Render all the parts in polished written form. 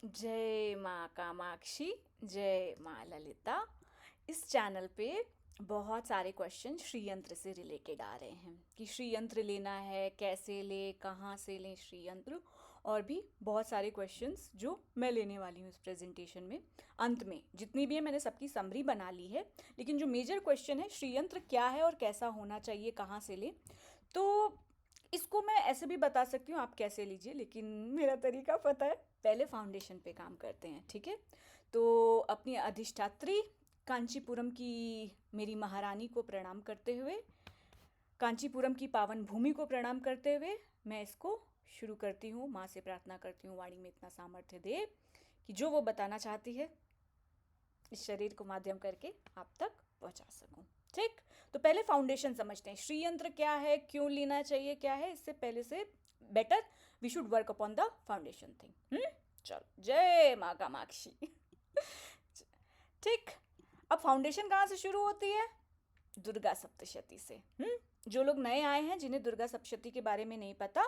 जय माँ कामाक्षी, जय माँ ललिता। इस चैनल पे बहुत सारे क्वेश्चन श्री यंत्र से रिलेटेड आ रहे हैं कि श्री यंत्र लेना है, कैसे ले, कहाँ से लें श्री यंत्र, और भी बहुत सारे क्वेश्चंस जो मैं लेने वाली हूँ इस प्रेजेंटेशन में। अंत में जितनी भी है मैंने सबकी समरी बना ली है, लेकिन जो मेजर क्वेश्चन है श्री यंत्र क्या है और कैसा होना चाहिए, कहाँ से लें, तो इसको मैं ऐसे भी बता सकती हूँ आप कैसे लीजिए, लेकिन मेरा तरीका पता है। पहले फाउंडेशन पे काम करते हैं, ठीक है। तो अपनी अधिष्ठात्री कांचीपुरम की मेरी महारानी को प्रणाम करते हुए, कांचीपुरम की पावन भूमि को प्रणाम करते हुए मैं इसको शुरू करती हूँ। माँ से प्रार्थना करती हूँ वाणी में इतना सामर्थ्य दे कि जो वो बताना चाहती है इस शरीर को माध्यम करके आप तक पहुंचा सकूं। ठीक, तो पहले फाउंडेशन समझते हैं। श्री यंत्र क्या है, क्यों लेना चाहिए, क्या है, इससे पहले से better we should work upon the foundation thing. चलो, जय माँ कामाक्षी। ठीक, अब फाउंडेशन कहाँ से शुरू होती है? दुर्गा सप्तशती से। जो लोग नए आए हैं जिन्हें दुर्गा सप्तशती के बारे में नहीं पता,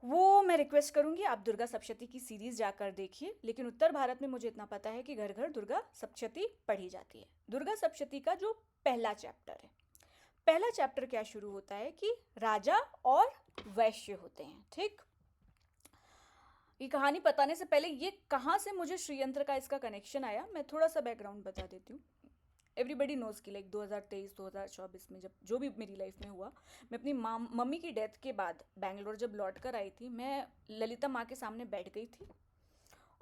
वो मैं रिक्वेस्ट करूंगी आप दुर्गा सप्तशती की सीरीज जाकर देखिए। लेकिन उत्तर भारत में मुझे इतना पता है कि घर घर दुर्गा सप्तशती पढ़ी जाती है। दुर्गा सप्तशती का जो पहला चैप्टर है, पहला चैप्टर क्या शुरू होता है कि राजा और वैश्य होते हैं। ठीक, ये कहानी बताने से पहले ये कहाँ से मुझे श्रीयंत्र का इसका कनेक्शन आया, मैं थोड़ा सा बैकग्राउंड बता देती हूँ। एवरीबडी नोज कि लाइक 2023-2024 में जब जो भी मेरी लाइफ में हुआ, मैं अपनी मम्मी की डेथ के बाद बैंगलोर जब लौट कर आई थी, मैं ललिता माँ के सामने बैठ गई थी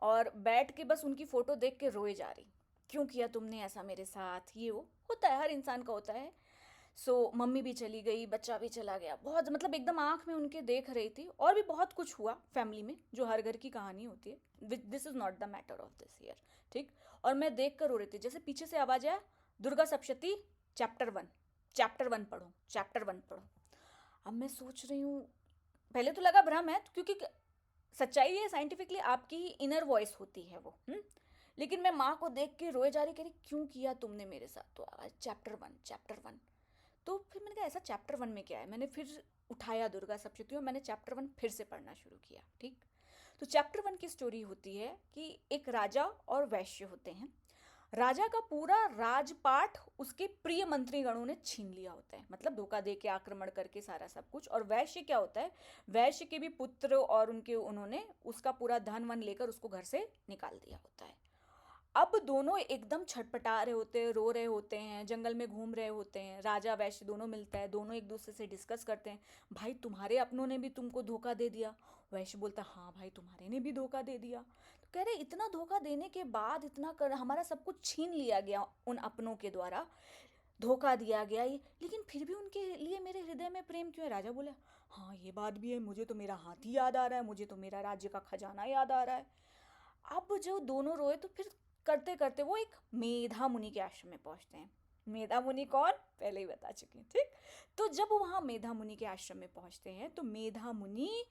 और बैठ के बस उनकी फ़ोटो देख के रोए जा रही। क्यों किया तुमने ऐसा मेरे साथ, ये वो होता है, हर इंसान का होता है। मम्मी भी चली गई, बच्चा भी चला गया, बहुत मतलब एकदम आंख में उनके देख रही थी। और भी बहुत कुछ हुआ फैमिली में जो हर घर की कहानी होती है। This is not the matter of this year. ठीक, और मैं देख कर रो रही थी। जैसे पीछे से आवाज़ आया, दुर्गा सप्तशती चैप्टर 1, चैप्टर 1 पढ़ो, चैप्टर 1 पढ़ो। अब मैं सोच रही हूँ, पहले तो लगा भ्रम है, क्योंकि सच्चाई है साइंटिफिकली आपकी ही इनर वॉइस होती है वो। लेकिन मैं माँ को देख के रोए जा रही, कह रही क्यों किया तुमने मेरे साथ, तो आवाज़ चैप्टर 1, चैप्टर 1। तो फिर मैंने कहा ऐसा चैप्टर 1 में क्या है। मैंने फिर उठाया दुर्गा सप्तशती और मैंने चैप्टर 1 फिर से पढ़ना शुरू किया। ठीक, तो चैप्टर 1 की स्टोरी होती है कि एक राजा और वैश्य होते हैं। राजा का पूरा राजपाट उसके प्रिय मंत्रीगणों ने छीन लिया होता है, मतलब धोखा दे के, आक्रमण करके, सारा सब कुछ। और वैश्य क्या होता है, वैश्य के भी पुत्र और उन्होंने उसका पूरा धन वन लेकर उसको घर से निकाल दिया होता है। अब दोनों एकदम छटपटा रहे होते हैं, रो रहे होते हैं, जंगल में घूम रहे होते हैं। राजा वैश्य दोनों मिलता है, दोनों एक दूसरे से डिस्कस करते हैं, भाई तुम्हारे अपनों ने भी तुमको धोखा दे दिया। वैश्य बोलता हाँ भाई तुम्हारे ने भी धोखा दे दिया। तो कह रहे इतना धोखा देने के बाद, इतना कर हमारा सब कुछ छीन लिया गया उन अपनों के द्वारा, धोखा दिया गया ये, लेकिन फिर भी उनके लिए मेरे हृदय में प्रेम क्यों है? राजा बोला हाँ ये बात भी है, मुझे तो मेरा हाथी याद आ रहा है, मुझे तो मेरा राज्य का खजाना याद आ रहा है। अब जो दोनों रोए तो फिर करते करते वो एक मेधा मुनि के आश्रम में पहुंचते हैं। मेधा मुनि कौन, पहले ही बता चुकी हूँ। ठीक, तो जब वहां मेधा मुनि के आश्रम में पहुंचते हैं तो मेधा मुनि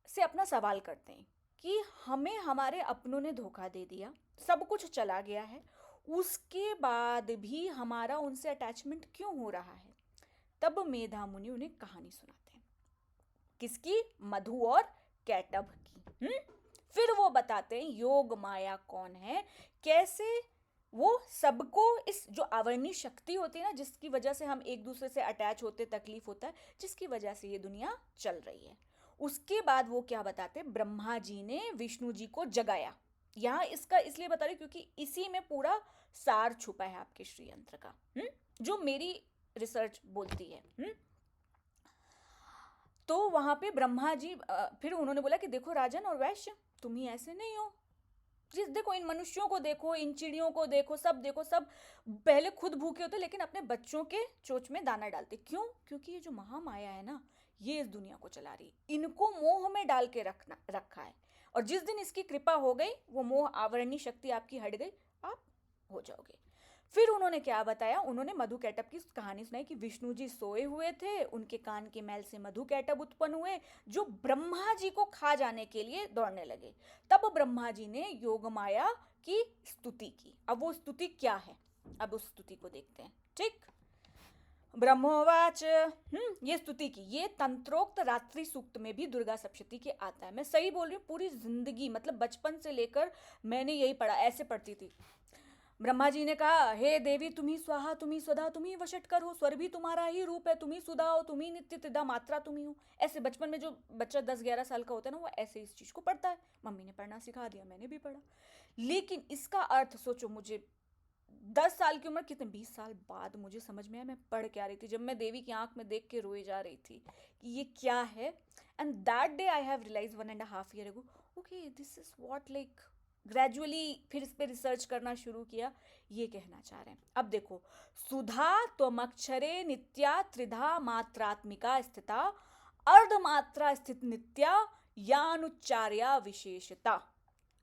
से अपना सवाल करते हैं कि हमें हमारे अपनों ने धोखा दे दिया, सब कुछ चला गया है, उसके बाद भी हमारा उनसे अटैचमेंट क्यों हो रहा है। तब मेधा मुनि उन्हें कहानी सुनाते हैं, किसकी, मधु और कैटभ की। फिर वो बताते हैं योग माया कौन है, कैसे वो सबको, इस जो आवर्णी शक्ति होती है ना, जिसकी वजह से हम एक दूसरे से अटैच होते, तकलीफ होता है, जिसकी वजह से ये दुनिया चल रही है। उसके बाद वो क्या बताते हैं, ब्रह्मा जी ने विष्णु जी को जगाया। यहाँ इसका इसलिए बता रही क्योंकि इसी में पूरा सार छुपा है आपके श्री यंत्र का, जो मेरी रिसर्च बोलती है। तो वहां पे ब्रह्मा जी फिर उन्होंने बोला कि देखो राजन और वैश्य, तुम ही ऐसे नहीं हो। जिस देखो इन मनुष्यों को देखो, इन चिड़ियों को देखो, सब देखो, सब पहले खुद भूखे होते लेकिन अपने बच्चों के चोच में दाना डालते। क्यों? क्योंकि ये जो महामाया है ना, ये इस दुनिया को चला रही, इनको मोह में डाल के रखा है। और जिस दिन इसकी कृपा हो गई, वो मोह आवरणी शक्ति आपकी हट गई, आप हो जाओगे। फिर उन्होंने क्या बताया, उन्होंने मधु कैटब की कहानी सुनाई कि विष्णु जी सोए हुए थे, उनके कान के मैल से मधु कैटब उत्पन्न हुए जो ब्रह्मा जी को खा जाने के लिए दौड़ने लगे। तब ब्रह्मा जी ने योग माया की स्तुति की। अब वो स्तुति क्या है, अब उस स्तुति को देखते हैं। ठीक, ब्रह्मोवाच। ये स्तुति की, ये तंत्रोक्त रात्रि सूक्त में भी दुर्गा सप्तशती के आता है। मैं सही बोल रही हूँ, पूरी जिंदगी मतलब बचपन से लेकर मैंने यही पढ़ा, ऐसे पढ़ती थी। ब्रह्मा जी ने कहा, हे देवी तुम्ही स्वाहा तुम्ही स्वधा तुम्ही वषटकर हो, स्वर भी तुम्हारा ही रूप है, तुम्ही सुधा हो, तुम्ही नित्य त्रिधा मात्रा तुम्ही हो। ऐसे बचपन में जो बच्चा 10-11 साल का होता है ना, वो ऐसे इस चीज को पढ़ता है। मम्मी ने पढ़ना सिखा दिया, मैंने भी पढ़ा। लेकिन इसका अर्थ सोचो, मुझे 10 साल की उम्र, कितने 20 साल बाद मुझे समझ में आया मैं पढ़ क्या रही थी, जब मैं देवी की आंख में देख के रोए जा रही थी कि ये क्या है। And that day I have realize 1.5 year ago, okay this is what, like gradually फिर इस पे रिसर्च करना शुरू किया, ये कहना चाह रहे हैं। अब देखो, सुधा त्वमक्षरे नित्या त्रिधा मात्रात्मिका स्थिता अर्धमात्रा स्थित नित्या यानुच्चार्या विशेषता।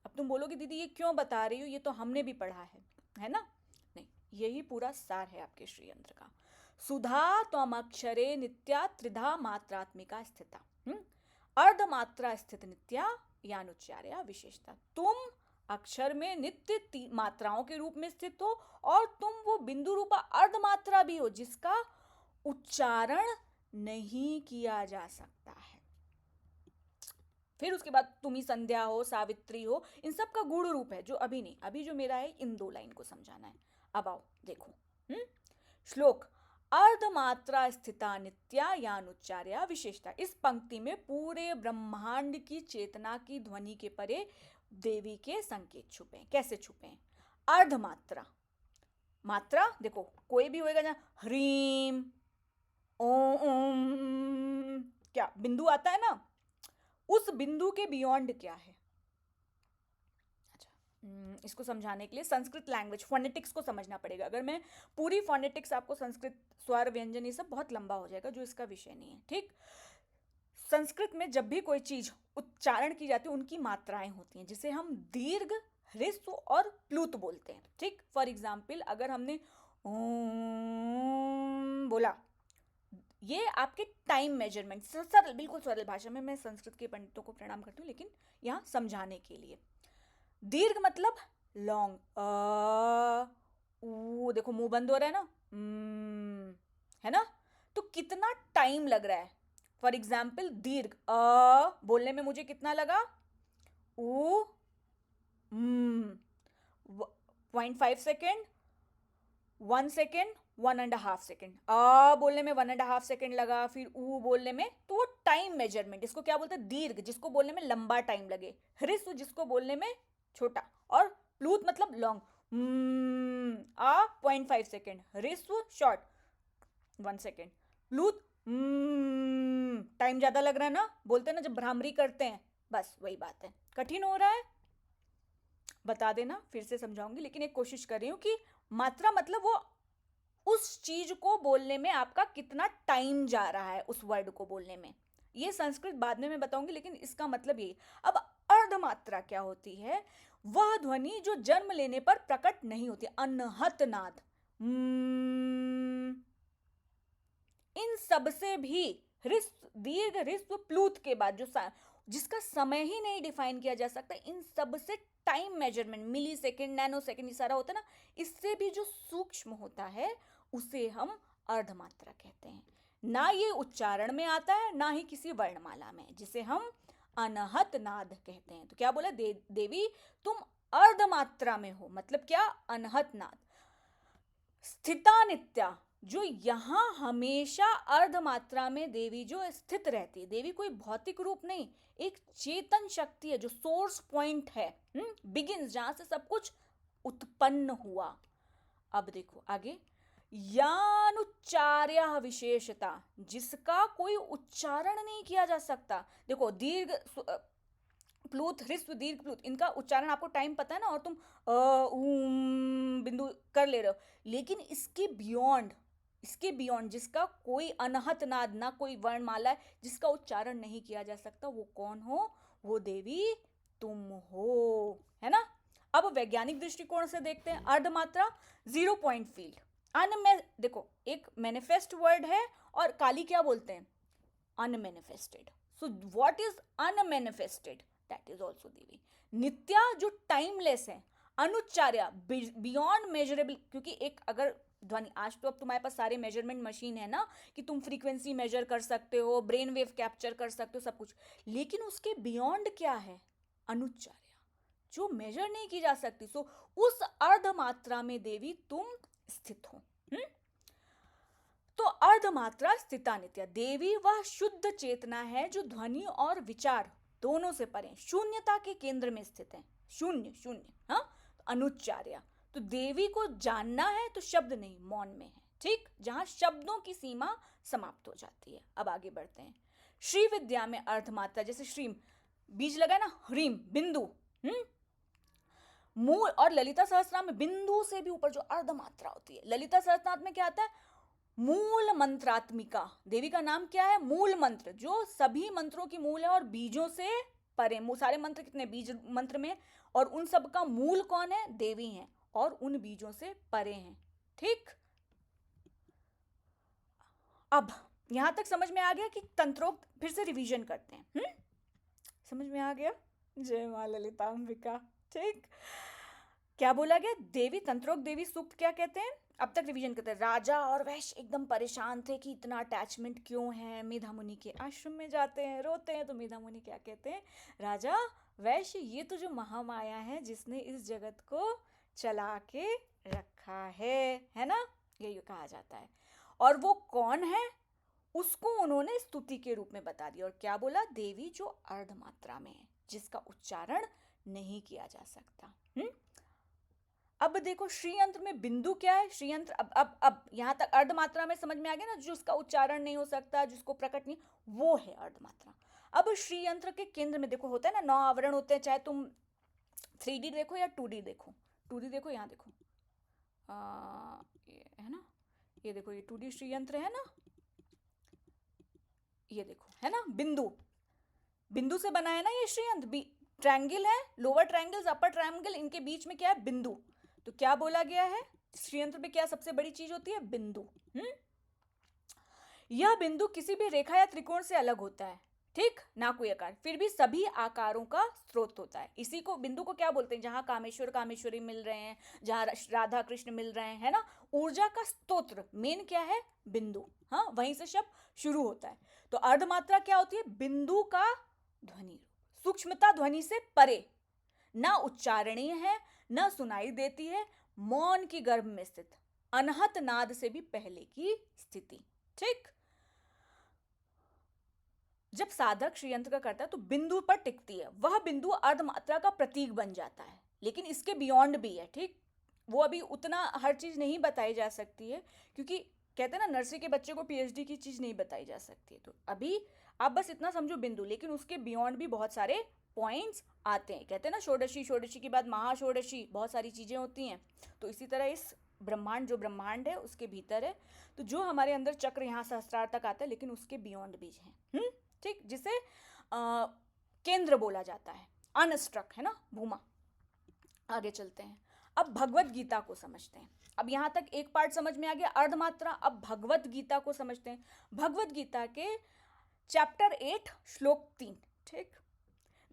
अब तुम बोलोगे दीदी ये क्यों बता रही हो, ये तो हमने भी पढ़ा है ना? नहीं, यही पूरा सार है आपके श्री यंत्र का। सुधा त्वमक्षरे नित्या त्रिधा मात्रात्मिका स्थिता, अर्धमात्रा स्थित नित्या यानुच्चार्या विशेषता। तुम अक्षर में नित्य मात्राओं के रूप में स्थित हो, और तुम वो बिंदु रूपा अर्धमात्रा भी हो जिसका उच्चारण नहीं किया जा सकता है। फिर उसके बाद तुम ही संध्या हो, सावित्री हो, इन सब का गुण रूप है, जो अभी नहीं, अभी जो मेरा है इन 2 लाइन को समझाना है। अब आओ देखो, श्लोक, अर्धमात्रा स्थिता नित्या यानुच्चार्या विशेषता। इस पंक्ति में पूरे ब्रह्मांड की चेतना की ध्वनि के परे देवी के संकेत छुपे हैं। कैसे छुपे हैं? अर्धमात्रा, मात्रा देखो कोई भी होएगा ना, ह्रीम ओम, क्या बिंदु आता है ना, उस बिंदु के बियॉन्ड क्या है? अच्छा, इसको समझाने के लिए संस्कृत लैंग्वेज फोनेटिक्स को समझना पड़ेगा। अगर मैं पूरी फोनेटिक्स आपको, संस्कृत स्वर व्यंजन ये सब बहुत लंबा हो जाएगा, जो इसका विषय नहीं है, ठीक। संस्कृत में जब भी कोई चीज उच्चारण की जाती है, उनकी मात्राएं होती हैं, जिसे हम दीर्घ, ह्रस्व और प्लुत बोलते हैं, ठीक। फॉर एग्जाम्पल, अगर हमने ओम बोला, ये आपके टाइम मेजरमेंट, सरल, बिल्कुल सरल भाषा में, मैं संस्कृत के पंडितों को प्रणाम करती हूँ, लेकिन यहाँ समझाने के लिए। दीर्घ मतलब लॉन्ग, देखो मुंह बंद हो रहा है ना, है ना, तो कितना टाइम लग रहा है। फॉर एग्जाम्पल, दीर्घ बोलने में मुझे कितना लगा, 0.5 सेकेंड, 1 सेकेंड, 1.5 सेकेंड। बोलने में 1.5 सेकेंड लगा, फिर बोलने में, तो वो टाइम मेजरमेंट, इसको क्या बोलते हैं? दीर्घ, जिसको बोलने में लंबा टाइम लगे, ह्रस्व जिसको बोलने में छोटा, और प्लूत मतलब लॉन्ग, 0.5 सेकेंड, ह्रस्व शॉर्ट 1 सेकेंड, प्लूत टाइम ज्यादा लग रहा है ना, बोलते हैं ना जब भ्रामरी करते हैं, बस वही बात है। कठिन हो रहा है, बता देना, फिर से समझाऊंगी, लेकिन एक कोशिश कर रही हूं कि मात्रा मतलब वो उस चीज को बोलने में आपका कितना टाइम जा रहा है, उस वर्ड को बोलने में। ये संस्कृत बाद में मैं बताऊंगी, लेकिन इसका मतलब यही। अब अर्धमात्रा क्या होती है? वह ध्वनि जो जन्म लेने पर प्रकट नहीं होती, अनहत नाद। इन सब से भी ह्रस्व, दीर्घ, ह्रस्व, प्लूत के बाद जो जिसका समय ही नहीं डिफाइन किया जा सकता, इन सब से टाइम मेजरमेंट, मिली सेकेंड, नैनो सेकेंड, ये सारा होता है ना, इससे भी जो सूक्ष्म होता है उसे हम अर्धमात्रा कहते हैं। ना ये उच्चारण में आता है, ना ही किसी वर्णमाला में, जिसे हम अनहत नाद कहते हैं। तो क्या बोला, देवी तुम अर्धमात्रा में हो, मतलब क्या? अनहत नाद। स्थिता नित्या, जो यहां हमेशा अर्धमात्रा में देवी जो स्थित रहती है, देवी कोई भौतिक रूप नहीं, एक चेतन शक्ति है, जो सोर्स पॉइंट है, बिगिंस, जहां से सब कुछ उत्पन्न हुआ। अब देखो आगे, यानुच्चार्य विशेषता, जिसका कोई उच्चारण नहीं किया जा सकता। देखो दीर्घ प्लूत, ह्रस्व, दीर्घ, प्लूत, इनका उच्चारण आपको टाइम पता है ना, और तुम बिंदु कर ले रहे हो, लेकिन इसके बियॉन्ड जिसका कोई अनहत नाद, ना कोई वर्णमाला है, जिसका उच्चारण नहीं किया जा सकता, वो कौन हो? वो देवी तुम हो, है ना। अब वैज्ञानिक दृष्टिकोण से देखते हैं। अर्धमात्रा, 0 पॉइंट फील्ड। देखो, एक मैनिफेस्ट वर्ड है, और काली क्या बोलते हैं? Unmanifested. So what is unmanifested? That is also Devi. नित्या, जो टाइमलेस है। अनुच्चार्य, बियॉन्ड मेजरेबल, क्योंकि एक अगर ध्वनि। आज तो अब तुम्हारे पास सारे मेजरमेंट मशीन है ना, कि तुम फ्रीक्वेंसी मेजर कर सकते हो, ब्रेन वेव कैप्चर कर सकते हो, सब कुछ। लेकिन उसके बियॉन्ड क्या है? अनुच्चार्य, जो मेजर नहीं की जा सकती। सो उस अर्धमात्रा में देवी तुम स्थित हो। तो अर्धमात्रा स्थिता नित्या, देवी वह शुद्ध चेतना है जो ध्वनि और विचार दोनों से परे, शून्यता के केंद्र में स्थित है। शून्य शून्य, हाँ, अनुच्चार्य। तो देवी को जानना है तो शब्द नहीं, मौन में है, ठीक, जहां शब्दों की सीमा समाप्त हो जाती है। अब आगे बढ़ते हैं। श्री विद्या में अर्धमात्रा, जैसे श्रीम बीज लगा ना, ह्रीम बिंदु, मूल, और ललिता सहस्त्रनाम में बिंदु से भी ऊपर जो अर्धमात्रा होती है। ललिता सहस्त्रनाम में क्या आता है? मूल मंत्रात्मिका। देवी का नाम क्या है? मूल मंत्र, जो सभी मंत्रों की मूल है और बीजों से परे। सारे मंत्र कितने बीज मंत्र में, और उन सब का मूल कौन है? देवी हैं, और उन बीजों से परे हैं, ठीक। अब यहां तक समझ में आ गया कि तंत्रोक्त, फिर से रिवीजन करते हैं। समझ में आ गया? जय मां ललितांबिका, ठीक। क्या बोला गया? देवी, तंत्रोक्त देवी सूक्त क्या कहते हैं? अब तक रिवीजन करते हैं। राजा और वैश्य एकदम परेशान थे कि इतना अटैचमेंट क्यों है। मेधा मुनि के आश्रम में जाते हैं, रोते हैं, तो मेधा मुनि क्या कहते हैं? राजा वैश्य, ये तो जो महामाया है जिसने इस जगत को चला के रखा है ना, यही कहा जाता है। और वो कौन है? उसको उन्होंने स्तुति के रूप में बता दिया। और क्या बोला? देवी जो अर्धमात्रा में है, जिसका उच्चारण नहीं किया जा सकता। अब देखो श्रीयंत्र में बिंदु क्या है? श्रीयंत्र, अब यहां तक अर्धमात्रा में समझ में आ गया ना, जिसका उच्चारण नहीं हो सकता, जिसको प्रकट नहीं, वो है अर्धमात्रा। अब श्रीयंत्र के केंद्र में देखो, होता है ना 9 आवरण होते हैं, चाहे तुम 3D देखो या 2D देखो। 2D देखो, यहाँ देखो, ये है ना, ये देखो, ये 2D श्रीयंत्र है ना, ये देखो, है ना, बिंदु, बिंदु से बना है ना ये श्रीयंत्र। ट्रायंगल है, लोअर ट्रायंगल्स, अपर ट्रायंगल, इनके बीच में क्या है? बिंदु। तो क्या बोला गया है? श्रीयंत्र में क्या सबसे बड़ी चीज होती है? बिंदु। यह बिंदु किसी भी रेखा या त्रिकोण से अलग होता है, ठीक, ना कोई आकार, फिर भी सभी आकारों का स्रोत होता है। इसी को, बिंदु को क्या बोलते हैं? जहां कामेश्वर कामेश्वरी मिल रहे हैं, जहां राधा कृष्ण मिल रहे हैं, है ना, ऊर्जा का स्तोत्र मेन क्या है? बिंदु। हाँ, वहीं से शब्द शुरू होता है। तो अर्धमात्रा क्या होती है? बिंदु का ध्वनि, सूक्ष्मता ध्वनि से परे, ना उच्चारणीय है, ना सुनाई देती है, मौन की गर्भ में स्थित, अनहत नाद से भी पहले की स्थिति, ठीक। जब साधक श्रीयंत्र का करता है तो बिंदु पर टिकती है, वह बिंदु अर्धमात्रा का प्रतीक बन जाता है। लेकिन इसके बियॉन्ड भी है, ठीक, वो अभी उतना हर चीज नहीं बताई जा सकती है, क्योंकि कहते हैं ना, नर्सरी के बच्चे को PhD की चीज नहीं बताई जा सकती है। तो अभी आप बस इतना समझो बिंदु, लेकिन उसके बियॉन्ड भी बहुत सारे पॉइंट्स आते हैं। कहते हैं ना, षोडशी, षोडशी के बाद महाषोडशी, बहुत सारी चीजें होती हैं। तो इसी तरह इस ब्रह्मांड, जो ब्रह्मांड है उसके भीतर है, तो जो हमारे अंदर चक्र यहाँ सहस्त्रार तक आता है, लेकिन उसके बियॉन्ड भी हैं, ठीक, जिसे केंद्र बोला जाता है, अनस्ट्रक, है ना, भूमा। आगे चलते हैं, अब भगवत गीता को समझते हैं। अब यहां तक एक पार्ट समझ में आ गया, अर्धमात्रा। अब भगवत गीता को समझते हैं। भगवत गीता के चैप्टर 8 श्लोक 3, ठीक।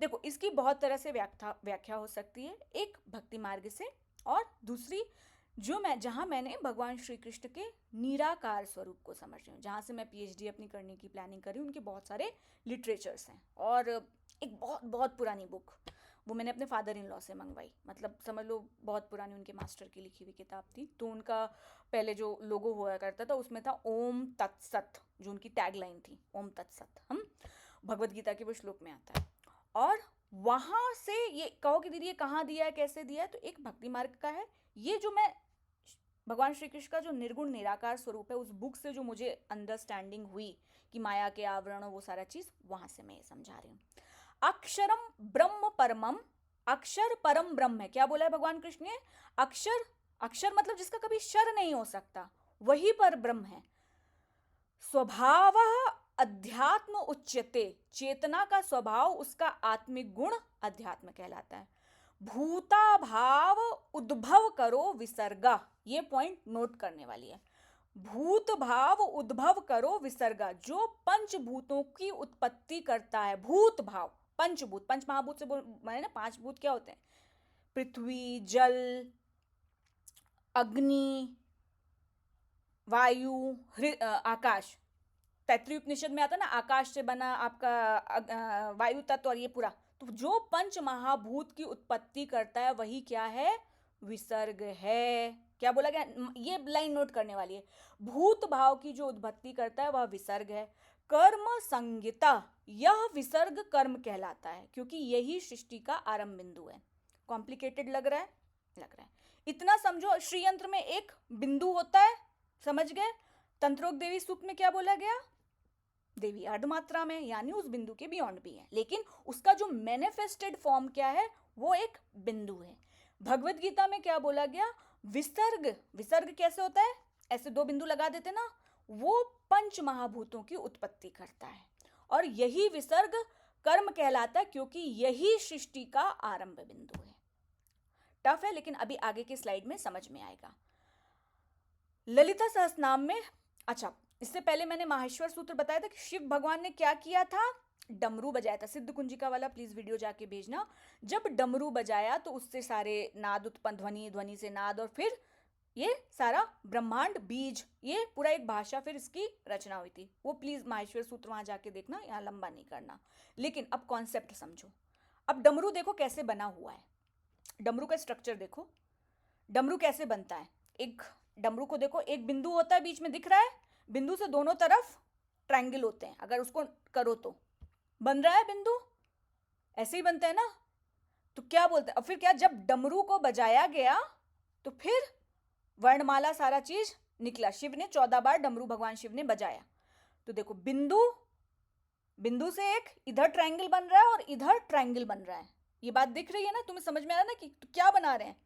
देखो, इसकी बहुत तरह से व्याख्या हो सकती है, एक भक्ति मार्ग से, और दूसरी जहां मैंने भगवान श्री कृष्ण के निराकार स्वरूप को समझ रही हूँ, जहां से मैं PhD अपनी करने की प्लानिंग कर रही हूँ। उनके बहुत सारे लिटरेचर्स हैं, और एक बहुत बहुत पुरानी बुक, वो मैंने अपने फादर इन लॉ से मंगवाई, मतलब समझ लो बहुत पुरानी उनके मास्टर की लिखी हुई किताब थी। तो उनका पहले जो लोगो हुआ करता था उसमें था ओम तत्सत, जो उनकी टैगलाइन थी, ओम तत्सत, हम भगवत गीता के वो श्लोक में आता है। और वहां से ये कहो कि दीदी ये कहाँ दिया है, कैसे दिया है, तो एक भक्ति मार्ग का है ये, जो मैं भगवान श्री कृष्ण का जो निर्गुण निराकार स्वरूप है, उस बुक से जो मुझे अंडरस्टैंडिंग हुई कि माया के आवरण, वो सारा चीज, वहां से मैं ये समझा रही हूँ। अक्षरम ब्रह्म परमम, अक्षर परम ब्रह्म है। क्या बोला है भगवान कृष्ण ने? अक्षर, अक्षर मतलब जिसका कभी शर नहीं हो सकता, वही पर ब्रह्म है। स्वभाव अध्यात्म उच्यते, चेतना का स्वभाव, उसका आत्मिक गुण अध्यात्म कहलाता है। भूता भाव उद्भव करो विसर्गा, ये पॉइंट नोट करने वाली है। भूत भाव उद्भव करो विसर्गा, जो पंचभूतों की उत्पत्ति करता है। भूत भाव, पंचभूत, पंच महाभूत से माने ना, 5 भूत क्या होते हैं? पृथ्वी, जल, अग्नि, वायु, आकाश। तैत्तिरीय उपनिषद में आता ना, आकाश से बना आपका वायु तत्व और ये पूरा। तो जो पंच महाभूत की उत्पत्ति करता है वही क्या है? विसर्ग है। क्या बोला गया? ये लाइन नोट करने वाली है। भूत भाव की जो उत्पत्ति करता है वह विसर्ग है। कर्म संहिता, यह विसर्ग कर्म कहलाता है क्योंकि यही सृष्टि का आरंभ बिंदु है। कॉम्प्लिकेटेड लग रहा है? लग रहा है। इतना समझो, श्रीयंत्र में एक बिंदु होता है, समझ गए? तंत्रोक्त देवी सूक्त में क्या बोला गया? देवी अर्धमात्रा में, यानी उस बिंदु के बियॉन्ड भी है, लेकिन उसका जो मैनिफेस्टेड फॉर्म क्या है? वो एक बिंदु है। भगवत गीता में क्या बोला गया? विसर्ग। विसर्ग कैसे होता है? ऐसे दो बिंदु लगा देते ना, वो पंच महाभूतों की उत्पत्ति करता है और यही विसर्ग कर्म कहलाता है क्योंकि यही सृष्टि का आरंभ बिंदु है। टफ है, लेकिन अभी आगे की स्लाइड में समझ में आएगा। ललिता सहस्त्रनाम में, अच्छा इससे पहले मैंने माहेश्वर सूत्र बताया था कि शिव भगवान ने क्या किया था? डमरू बजाया था। सिद्ध कुंजिका वाला प्लीज वीडियो जाके भेजना। जब डमरू बजाया तो उससे सारे नाद उत्पन्न, ध्वनि, ध्वनि से नाद, और फिर ये सारा ब्रह्मांड, बीज, ये पूरा एक भाषा, फिर इसकी रचना हुई थी। वो प्लीज माहेश्वर सूत्र वहां जाके देखना, यहाँ लंबा नहीं करना। लेकिन अब कॉन्सेप्ट समझो। अब डमरू देखो कैसे बना हुआ है। डमरू का स्ट्रक्चर देखो। डमरू कैसे बनता है? एक डमरू को देखो, एक बिंदु होता है बीच में, दिख रहा है? बिंदु से दोनों तरफ ट्रायंगल होते हैं। अगर उसको करो तो बन रहा है बिंदु, ऐसे ही बनता है ना। तो क्या बोलते हैं? अब फिर क्या, जब डमरू को बजाया गया तो फिर वर्णमाला, सारा चीज निकला। शिव ने 14 बार डमरू भगवान शिव ने बजाया। तो देखो, बिंदु, बिंदु से एक इधर ट्रायंगल बन रहा है और इधर ट्रायंगल बन रहा है। ये बात दिख रही है ना? तुम्हें समझ में आ रहा है ना कि तो क्या बना रहे हैं?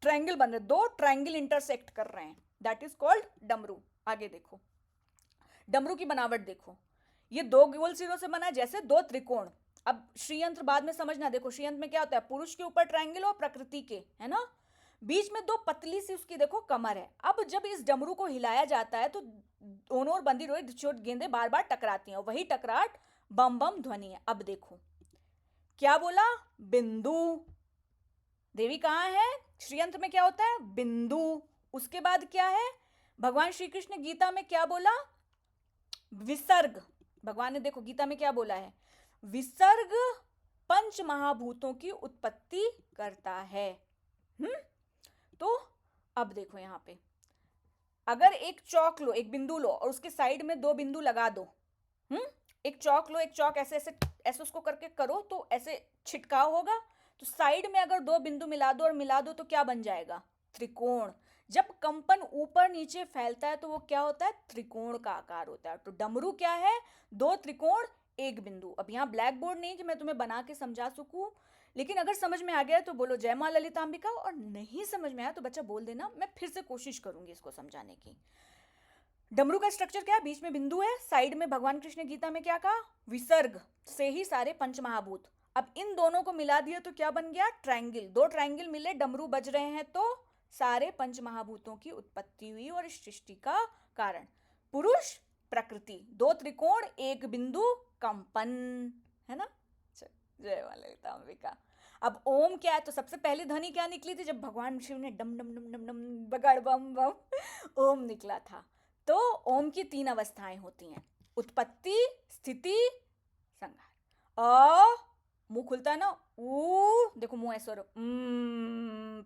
ट्रायंगल बन रहे हैं, दो ट्रायंगल इंटरसेक्ट कर रहे हैं, दैट इज कॉल्ड डमरू। आगे देखो, डमरू की बनावट देखो। ये दो गोल सिरों से बना है, जैसे दो त्रिकोण। अब श्रीयंत्र बाद में समझना। देखो, श्रीयंत्र में क्या होता है? पुरुष के ऊपर ट्रायंगल और प्रकृति के, है ना? बीच में दो पतली सी उसकी देखो कमर है। अब जब इस डमरू को हिलाया जाता है तो दोनों ओर बंधी हुई छोटी गेंदें बार बार टकराती हैं, वही टकराहट बम बम ध्वनि है। अब देखो क्या बोला? बिंदु। देवी कहाँ है? श्रीयंत्र में क्या होता है? बिंदु। उसके बाद क्या है? भगवान श्री कृष्ण गीता में क्या बोला? विसर्ग। भगवान ने देखो गीता में क्या बोला है? विसर्ग पंच महाभूतों की उत्पत्ति करता है। तो अब देखो यहां पे, अगर एक चौक लो, एक बिंदु लो और उसके साइड में दो बिंदु लगा दो। एक चौक लो, एक चौक ऐसे ऐसे ऐसे उसको करके करो तो ऐसे छिटकाव होगा। तो साइड में अगर दो बिंदु मिला दो और मिला दो तो क्या बन जाएगा? त्रिकोण। जब कंपन ऊपर नीचे फैलता है तो वो क्या होता है? त्रिकोण का आकार होता है। तो डमरू क्या है? दो त्रिकोण, एक बिंदु। अब यहाँ ब्लैक बोर्ड नहीं कि मैं तुम्हें बना के समझा सकूं, लेकिन अगर समझ में आ गया तो बोलो जय मां ललितांबिका, और नहीं समझ में आया तो बच्चा बोल देना, मैं फिर से कोशिश करूंगी इसको समझाने की। डमरू का स्ट्रक्चर क्या है? बीच में बिंदु है, साइड में भगवान कृष्ण गीता में क्या कहा? विसर्ग से ही सारे पंच महाभूत। अब इन दोनों को मिला दिया तो क्या बन गया? ट्रायंगल। दो ट्रायंगल मिले, डमरू बज रहे हैं तो सारे पंच महाभूतों की उत्पत्ति हुई और इस सृष्टि का कारण पुरुष, प्रकृति, दो त्रिकोण, एक बिंदु, कंपन, है ना? जय मां ललितांबिका। अब ओम क्या है? तो सबसे पहली ध्वनि क्या निकली थी? जब भगवान शिव ने डम डम डम डम डम बगड़ बम बम ओम निकला था। तो ओम की 3 अवस्थाएं होती हैं, उत्पत्ति, स्थिति, संहार। मुंह खुलता है ना, देखो मुंह ऐसा,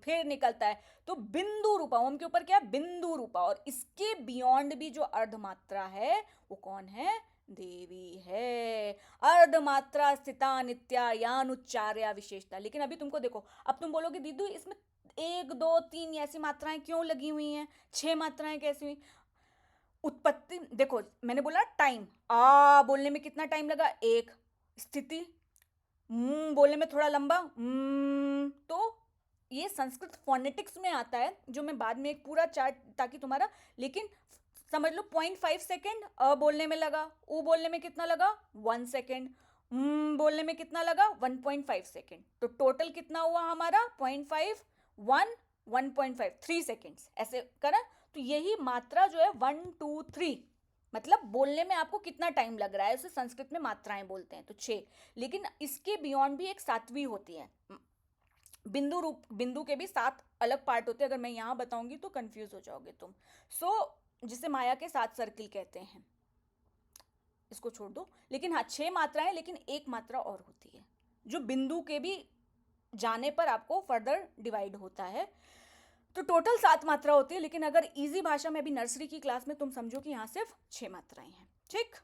फिर निकलता है। तो बिंदु रूपा, ओम के ऊपर क्या है? बिंदु रूपा। और इसके बियॉन्ड भी जो अर्धमात्रा है वो कौन है? देवी है। अर्धमात्रा स्थिता नित्या यानुच्चार्या विशेषता। लेकिन अभी तुमको देखो, अब तुम बोलोगे दीदू इसमें 1 2 3 ऐसी मात्राएं क्यों लगी हुई हैं? 6 मात्राएं कैसी हुई? उत्पत्ति देखो, मैंने बोला टाइम, आ बोलने में कितना टाइम लगा? 1। स्थिति, बोलने में थोड़ा लंबा, तो ये संस्कृत फोनेटिक्स में आता है, जो मैं बाद में एक पूरा चार्ट ताकि तुम्हारा, लेकिन समझ लो 0.5 सेकेंड अ बोलने में लगा, ऊ बोलने में कितना लगा? 1 सेकेंड, बोलने में कितना लगा? 1.5 सेकेंड। तो टोटल कितना हुआ हमारा? 0.5, 1, 1.5, 3 सेकेंड्स ऐसे करा। तो यही मात्रा जो है 1 2 3, मतलब बोलने में आपको कितना टाइम लग रहा है, उसे संस्कृत में मात्राएं बोलते हैं। तो 6। लेकिन इसके बियॉन्ड भी एक 7वीं होती है, बिंदु रूप। बिंदु के भी 7 अलग पार्ट होते हैं, अगर मैं यहाँ बताऊंगी तो कंफ्यूज हो जाओगे तुम। सो जिसे माया के 7 सर्किल कहते हैं, इसको छोड़ दो। लेकिन हाँ 6 मात्राएं, लेकिन एक मात्रा और होती है जो बिंदु के भी जाने पर आपको फर्दर डिवाइड होता है। तो टोटल 7 मात्रा होती है, लेकिन अगर इजी भाषा में अभी नर्सरी की क्लास में तुम समझो कि यहाँ सिर्फ 6 मात्राएं हैं। ठीक,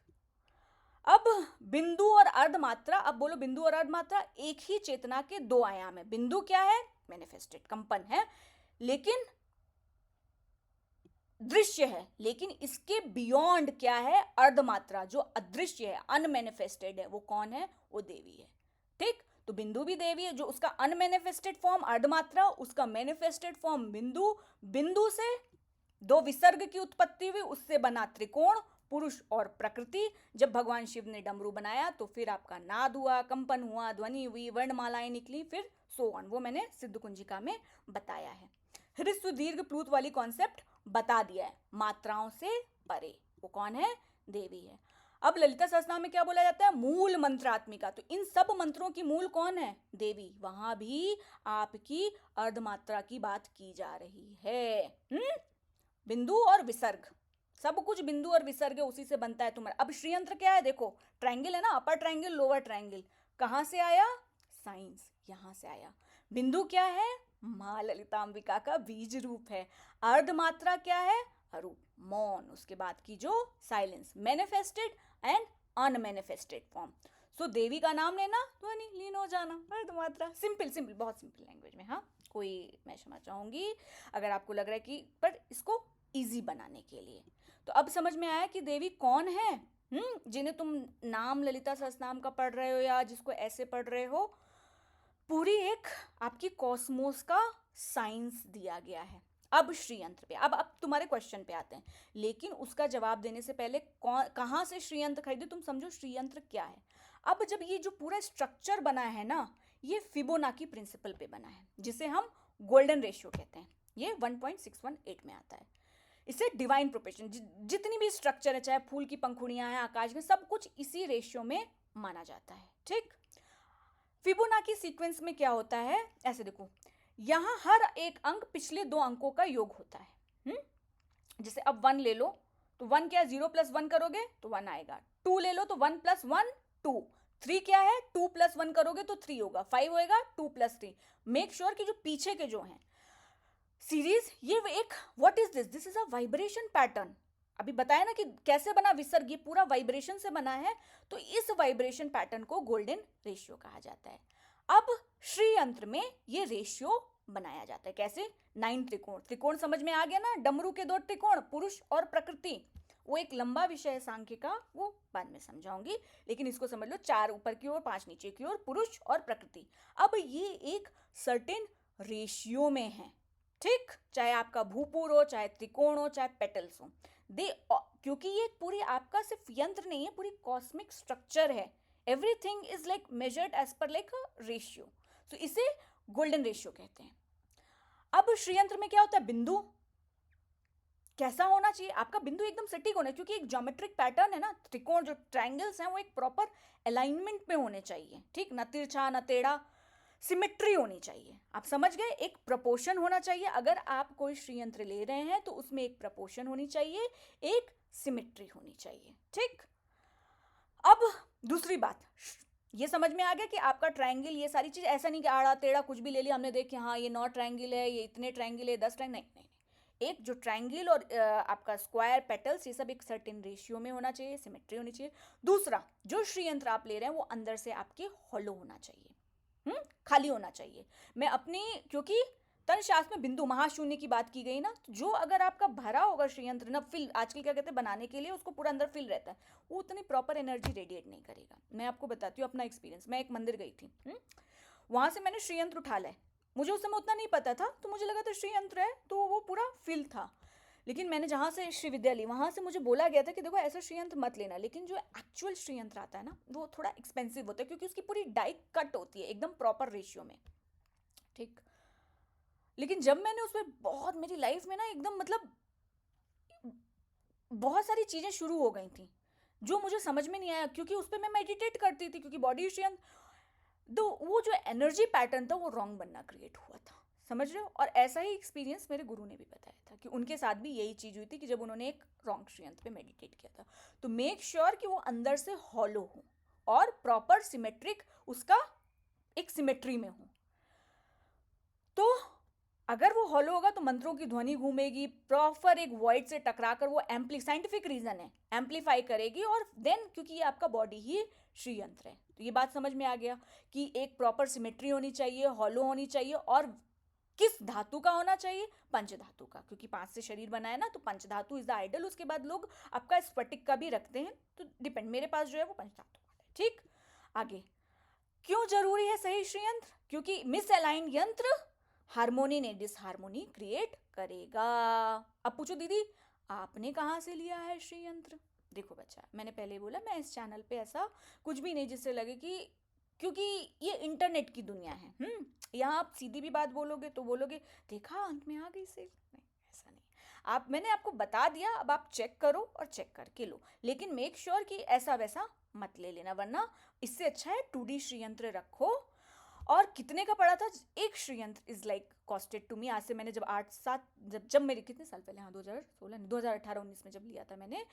अब बिंदु और अर्धमात्रा। अब बोलो बिंदु और अर्धमात्रा एक ही चेतना के दो आयाम है। बिंदु क्या है? मैनिफेस्टेड कंपन है, लेकिन दृश्य है। लेकिन इसके बियॉन्ड क्या है? अर्धमात्रा, जो अदृश्य है, अनमैनिफेस्टेड है। वो कौन है? वो देवी है। ठीक, तो बिंदु भी देवी है, जो उसका अनमैनिफेस्टेड फॉर्म अर्धमात्रा, उसका मैनिफेस्टेड फॉर्म बिंदु। बिंदु से 2 विसर्ग की उत्पत्ति हुई, उससे बना त्रिकोण, पुरुष और प्रकृति। जब भगवान शिव ने डमरू बनाया तो फिर आपका नाद हुआ, कंपन हुआ, ध्वनि हुई, वर्णमालाएं निकली, फिर सो ऑन। वो मैंने सिद्ध कुंजिका में बताया है। ह्रस्व दीर्घ प्लूत वाली कॉन्सेप्ट बता दिया है, मात्राओं से परे। वो कौन है? देवी है। अब ललिता सहस्त्रनाम में क्या बोला जाता है? मूल मंत्रात्मिका। तो इन सब मंत्रों की मूल कौन है? देवी। वहां भी आपकी अर्धमात्रा की बात की जा रही है। बिंदु और विसर्ग, सब कुछ बिंदु और विसर्ग उसी से बनता है तुम्हारा। अब श्रीयंत्र क्या है? देखो ट्रायंगल है ना, अपर ट्रायंगल, लोअर ट्रायंगल। कहां से आया? साइंस, यहां से आया। बिंदु क्या है? मां ललितांबिका का बीज रूप है। अर्धमात्रा क्या है? अरूप, मौन, उसके बाद की जो silence, manifested and unmanifested form. So देवी का नाम लेना, ध्वनि लीन हो जाना, अर्धमात्रा। सिंपल सिंपल, बहुत सिंपल लैंग्वेज में। हाँ, कोई मैं क्षमा चाहूंगी अगर आपको लग रहा है कि, पर इसको इजी बनाने के लिए। तो अब समझ में आया कि देवी कौन है। जिन्हें तुम नाम ललिता सहस्त्रनाम का पढ़ रहे हो या जिसको ऐसे पढ़ रहे हो, पूरी एक आपकी कॉस्मोस का साइंस दिया गया है। अब श्रीयंत्र पे, अब तुम्हारे क्वेश्चन पे आते हैं, लेकिन उसका जवाब देने से पहले कहाँ से श्रीयंत्र खरीदे, तुम समझो श्रीयंत्र क्या है। अब जब ये जो पूरा स्ट्रक्चर बना है ना, ये फिबोनाकी प्रिंसिपल पे बना है, जिसे हम गोल्डन रेशियो कहते हैं। ये 1.618 में आता है। इसे डिवाइन प्रोपोर्शन, जितनी भी स्ट्रक्चर है, चाहे फूल की पंखुड़ियां हैं, आकाश में, सब कुछ इसी रेशियो में माना जाता है। ठीक, फिबोनाकी सीक्वेंस में क्या होता है? ऐसे देखो, यहां हर एक अंक पिछले 2 अंकों का योग होता है। जैसे अब 1 ले लो तो 1 क्या है? 0 + 1 करोगे तो 1 आएगा। 2 ले लो तो 1 + 1 2। 3 क्या है? 2 + 1 करोगे तो 3 होगा। 5 होएगा 2 + 3। मेक श्योर कि जो पीछे के जो हैं सीरीज, ये एक what is this is a vibration pattern. अभी बताया ना कि कैसे बना विसर्ग, ये पूरा वाइब्रेशन से बना है। तो इस वाइब्रेशन पैटर्न को गोल्डन रेशियो कहा जाता है। अब श्रीयंत्र में ये रेशियो बनाया जाता है कैसे? 9 त्रिकोण। त्रिकोण समझ में आ गया ना, डमरू के 2 त्रिकोण, पुरुष और प्रकृति। वो एक लंबा विषय है सांख्य का, वो बाद में समझाऊंगी, लेकिन इसको समझ लो, 4 ऊपर की ओर, 5 नीचे की ओर, पुरुष और प्रकृति। अब ये एक सर्टेन रेशियो में है। ठीक, चाहे आपका भूपुर हो, चाहे त्रिकोण हो, चाहे पेटल्स हो, क्योंकि ये पूरी आपका सिर्फ यंत्र नहीं है, पूरी कॉस्मिक स्ट्रक्चर है। Everything is like measured as per like a ratio. तो इसे गोल्डन रेशियो कहते हैं। अब श्रीयंत्र में क्या होता है? बिंदु कैसा होना चाहिए? आपका बिंदु एकदम सटीक होना है, क्योंकि एक ज्योमेट्रिक पैटर्न है ना। त्रिकोण जो ट्रायंगल्स हैं वो एक प्रॉपर अलाइनमेंट में होने चाहिए। ठीक, न तिरछा न टेढ़ा, सिमेट्री होनी चाहिए। आप समझ गए? एक प्रपोर्शन होना चाहिए। अगर आप कोई श्रीयंत्र ले रहे हैं तो उसमें एक प्रपोर्शन होनी चाहिए, एक सिमेट्री होनी चाहिए। ठीक, अब दूसरी बात, ये समझ में आ गया कि आपका ट्रायंगल, ये सारी चीज, ऐसा नहीं कि आड़ा टेढ़ा कुछ भी ले लिया हमने, देख हाँ ये 9 ट्रायंगल है, ये इतने ट्रायंगल है, 10 ट्रायंगल, नहीं। एक जो ट्रायंगल और आपका स्क्वायर, पेटल्स, ये सब एक सर्टेन रेशियो में होना चाहिए, सिमेट्री होनी चाहिए। दूसरा, जो श्रीयंत्र आप ले रहे हैं वो अंदर से आपके हॉलो होना चाहिए, खाली होना चाहिए। मैं अपनी, क्योंकि तंत्र शास्त्र में बिंदु महाशून्य की बात की गई ना, तो जो अगर आपका भरा होगा श्रीयंत्र ना, फिल, आजकल क्या कहते हैं, बनाने के लिए उसको पूरा अंदर फिल रहता है, वो उतनी प्रॉपर एनर्जी रेडिएट नहीं करेगा। मैं आपको बताती हूँ अपना एक्सपीरियंस। मैं एक मंदिर गई थी, वहां से मैंने श्रीयंत्र उठा लाए। मुझे उस समय उतना नहीं पता था, तो मुझे लगा था श्रीयंत्र है, तो वो पूरा फिल था। लेकिन मैंने जहाँ से श्री विद्या ली, वहाँ से मुझे बोला गया था कि देखो ऐसा श्रीयंत्र मत लेना। लेकिन जो एक्चुअल श्रीयंत्र आता है ना, वो थोड़ा एक्सपेंसिव होता है, क्योंकि उसकी पूरी डाई कट होती है एकदम प्रॉपर रेशियो में। ठीक, लेकिन जब मैंने उसमें बहुत, मेरी लाइफ में ना एकदम मतलब बहुत सारी चीज़ें शुरू हो गई थी जो मुझे समझ में नहीं आया, क्योंकि उस पर मैं मेडिटेट करती थी, क्योंकि बॉडी श्रीयंत्र, तो वो जो एनर्जी पैटर्न था वो रॉन्ग बनना क्रिएट हुआ था। समझ रहे हो? और ऐसा ही एक्सपीरियंस मेरे गुरु ने भी बताया था कि उनके साथ भी यही चीज़ हुई थी कि जब उन्होंने एक रॉन्ग श्रीयंत्र पे मेडिटेट किया था। तो मेक श्योर कि वो अंदर से हॉलो हो और प्रॉपर सिमेट्रिक, उसका एक सिमेट्री में हो। तो अगर वो हॉलो होगा तो मंत्रों की ध्वनि घूमेगी, प्रॉपर एक वॉइड से टकराकर वो साइंटिफिक रीजन है, एम्पलीफाई करेगी, और देन क्योंकि ये आपका बॉडी ही श्रीयंत्र है, तो ये बात समझ में आ गया कि एक प्रॉपर सिमेट्री होनी चाहिए, हॉलो होनी चाहिए, और किस धातु का होना चाहिए? पंच धातु का, क्योंकि 5 से शरीर बना है ना, तो पंच धातु इज द आइडल। उसके बाद लोग आपका स्फटिक का भी रखते हैं, तो डिपेंड, मेरे पास जो है वो पंच धातु का है। ठीक, आगे क्यों जरूरी है सही श्रीयंत्र? क्योंकि मिसअलाइन यंत्र हार्मोनी ने डिसहार्मोनी क्रिएट करेगा। अब पूछो दीदी आपने कहाँ से लिया है श्रीयंत्र? देखो बच्चा, मैंने पहले बोला मैं इस चैनल पे ऐसा कुछ भी नहीं जिससे लगे कि, क्योंकि ये इंटरनेट की दुनिया है, यहाँ आप सीधी भी बात बोलोगे तो बोलोगे देखा अंत में आ गई से, नहीं ऐसा नहीं। आप, मैंने आपको बता दिया, अब आप चेक करो और चेक करके लो, लेकिन मेक श्योर कि ऐसा वैसा मत ले लेना, वरना इससे अच्छा है 2D श्रीयंत्र रखो। और कितने का पड़ा था एक Shriyantra? Is like costed to me, आज से मैंने जब 8-7, जब मेरे कितने साल पहले, हाँ 2016 2018-19 में जब लिया था मैंने